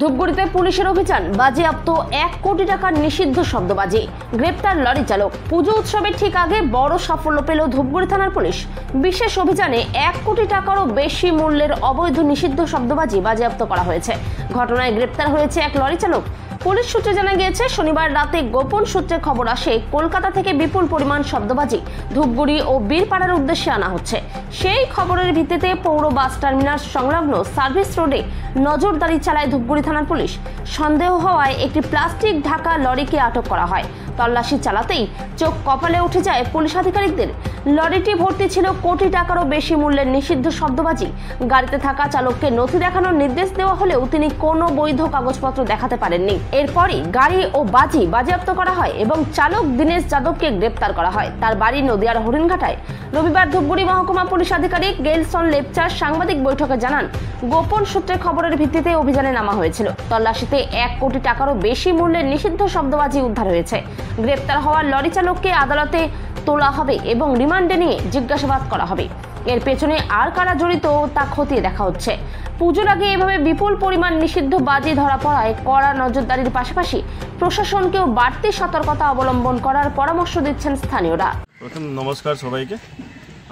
ধূপগুড়িতে পুলিশের অভিযান, বাজেয়াপ্ত 1 কোটি টাকার নিষিদ্ধ শব্দবাজি, গ্রেপ্তার লরি চালক। পুজো উৎসবের ঠিক আগে বড় সাফল্য পেল ধূপগুড়ি থানার পুলিশ। বিশেষ অভিযানে 1 কোটি টাকারও বেশি মূল্যের অবৈধ নিষিদ্ধ শব্দবাজি বাজেয়াপ্ত করা হয়েছে। ঘটনায় গ্রেপ্তার হয়েছে এক লরি চালক। পুলিশ সূত্রে জানা গিয়েছে, শনিবার রাতে গোপন সূত্রে খবর আসে কলকাতা থেকে বিপুল পরিমাণ শব্দবাজি ধূপগুড়ি ও বীরপাড়ার উদ্দেশ্যে আনা হচ্ছে। সেই খবরের ভিত্তিতে পৌর বাস টার্মিনাস সংলগ্ন সার্ভিস রোডে নজরদারি চালায় ধূপগুড়ি থানার পুলিশ। সন্দেহ হওয়ায় একটি প্লাস্টিক ঢাকা লরিকে আটক করা হয়। তল্লাশি চালাতেই চোখ কপালে উঠে যায় পুলিশ আধিকারিকদের। লরিটি ভর্তি ছিল কোটি টাকারও বেশি মূল্যের নিষিদ্ধ শব্দবাজি। গাড়িতে থাকা চালককে নথি দেখানোর নির্দেশ দেওয়া হলেও তিনি কোনো বৈধ কাগজপত্র দেখাতে পারেননি। এরপরই গাড়ি ও বাজি বাজেয়াপ্ত করা হয় এবং চালক দীনেশ যাদবকে গ্রেপ্তার করা হয়। তার বাড়ি নদিয়ার হরিণঘাটায়। রবিবার ধূপগুড়ি মহকুমা পুলিশ আধিকারিক গেলসন লেপচার সাংবাদিক বৈঠকে জানান, গোপন সূত্রে খবরের ভিত্তিতে অভিযানে নামা হয়েছিল। তল্লাশিতে 1 কোটি টাকারও বেশি মূল্যের নিষিদ্ধ শব্দবাজি উদ্ধার হয়েছে। গ্রেপ্তার হওয়া লরি চালককে আদালতে তোলা হবে এবং রিমান্ডে নিয়ে জিজ্ঞাসাবাদ করা হবে। এর পেছনে আর কারা জড়িত তা খতিয়ে দেখা হচ্ছে। পুজোর আগে এভাবে বিপুল পরিমাণ নিষিদ্ধ বাজি ধরা পড়ায় কড়া নজরদারির পাশাপাশি প্রশাসনকেও বাড়তি সতর্কতা অবলম্বন করার পরামর্শ দিচ্ছেন স্থানীয়রা। প্রথম নমস্কার সবাইকে।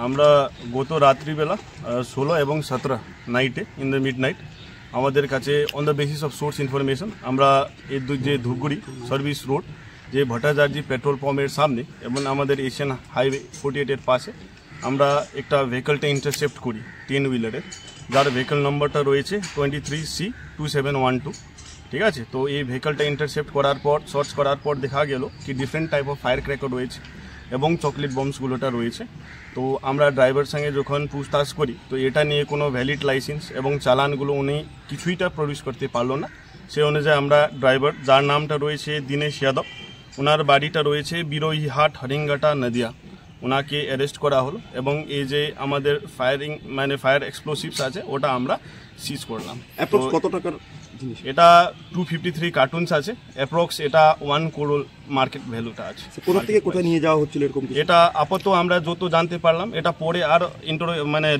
আমরা গত রাত্রিবেলা 16 এবং 17 নাইটে ইন দ্য মিড নাইট আমাদের কাছে on the basis of swords information আমরা এই যে ধূপগুড়ি সার্ভিস রোড যে ভট্টাচার্য পেট্রোল পাম্পের সামনে এবং আমাদের এশিয়ান হাইওয়ে 48-এর পাশে আমরা একটা ভেহিকলটা ইন্টারসেপ্ট করি 10 হুইলারের, যার ভেহিকল নম্বরটা রয়েছে 23C2712। ঠিক আছে, তো এই ভেহিকলটা ইন্টারসেপ্ট করার পর সার্চ করার পর দেখা গেল কি different type of fire cracker রয়েছে এবং চকলেট বম্বসগুলোটা রয়েছে। তো আমরা ড্রাইভার সঙ্গে যখন পুছতাছ করি তো এটা নিয়ে কোনো ভ্যালিড লাইসেন্স এবং চালানগুলো উনি কিছুইটা প্রডিউস করতে পারলো না। সে অনুযায়ী আমরা ড্রাইভার, যার নামটা রয়েছে দীনেশ যাদব, ওনার বাড়িটা রয়েছে বিরোহীহাট হরিণঘাটা নদিয়া, ওনাকে অ্যারেস্ট করা হলো এবং এই যে আমাদের ফায়ার এক্সপ্লোসিভস আছে ওটা আমরা সিজ করলাম। কত টাকার জিনিস? এটা 253 কার্টুনস আছে, অ্যাপ্রক্স এটা 1 করোড় মার্কেট ভ্যালুটা আছে। কোথা থেকে কোথায় নিয়ে যাওয়া হচ্ছিল এরকম? এটা আপাতত আমরা যত জানতে পারলাম, এটা পরে আর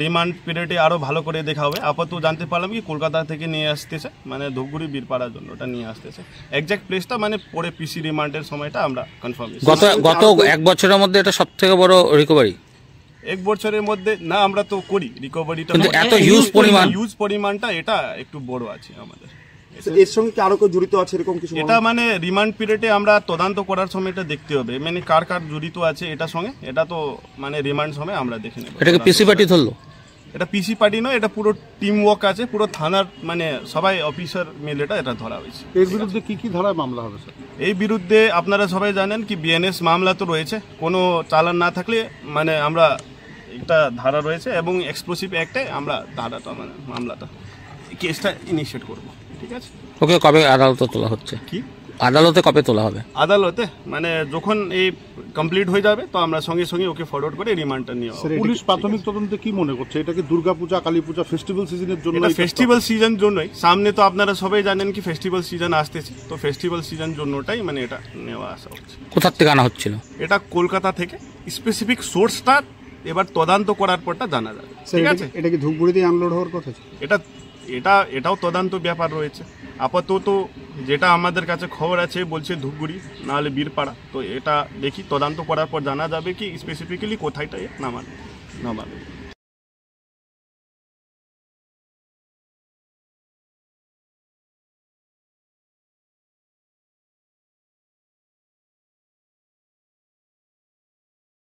রিমান্ড পিরিয়ডে আরো ভালো করে দেখা হবে। আপাতত জানতে পারলাম কি কলকাতা থেকে নিয়ে আসতেছে, ধূপগুড়ি বীরপাড়ার জন্য ওটা নিয়ে আসতেছে। এক্সাক্ট প্লেসটা পরে পিসি রিমান্ডের সময়টা আমরা কনফার্ম। গত 1 বছরের মধ্যে এটা সবথেকে বড় রিকভারি। 1 বছরের মধ্যে না আমরা তো করি রিকভারিটা, এত হিউজ পরিমাণটা এটা একটু বড় আছে আমাদের। এর সঙ্গে কি আরো কেউ জড়িত আছে এরকম কিছু? এটা রিমান্ড পিরিয়ডে আমরা তদন্ত করার সময় এটা দেখতে হবে, কার কার জড়িত আছে এটার সঙ্গে। এটা তো রিমান্ড সময় আমরা দেখে নেব। এটাকে পিসি পার্টি ধরলো? এটা পিসি পার্টি নয়, এটা পুরো টিম ওয়ার্ক আছে, পুরো থানার সবাই অফিসার মিলে এটা ধরা হয়েছে। এর বিরুদ্ধে কি কি ধারায় মামলা হবে স্যার? এই বিরুদ্ধে আপনারা সবাই জানেন কি বিএনএস মামলা তো রয়েছে, কোনো চালান না থাকলে আমরা একটা ধারা রয়েছে এবং এক্সপ্লোসিভ অ্যাক্টে আমরা ধারাটা মামলাটা কেসটা ইনিশিয়েট করবো। ঠিক আছে, ওকে কবে আদালতে তোলা হচ্ছে? কি আদালতে কবে তোলা হবে? আদালতে যখন এই কমপ্লিট হয়ে যাবে তো আমরা সঙ্গে সঙ্গে ওকে ফরওয়ার্ড করে রিমান্ডটা নিয়ে। পুলিশ প্রাথমিক তদন্তে কি মনে করছে এটা কি দুর্গাপূজা, কালীপূজা, ফেস্টিভ্যাল সিজনের জন্য? এটা ফেস্টিভ্যাল সিজন জন্যই, সামনে তো আপনারা সবাই জানেন কি ফেস্টিভ্যাল সিজন আসতেছে, তো ফেস্টিভ্যাল সিজন জন্যটাই এটা নেওয়া আসা হচ্ছে। কোথা থেকে আনা হচ্ছিল? এটা কলকাতা থেকে। স্পেসিফিক সোর্সটা এবার তদন্ত করার পরটা জানা যাবে। ঠিক আছে, এটা কি ধূপগুড়িতে আনলোড হওয়ার কথা? এটাও তদন্ত ব্যাপার রয়েছে। আপাতত যেটা আমাদের কাছে খবর আছে বলছে ধূপগুড়ি নাহলে বীরপাড়া, তো এটা দেখি তদন্ত করার পর জানা যাবে কি স্পেসিফিক্যালি কোথায়টা নামাবে।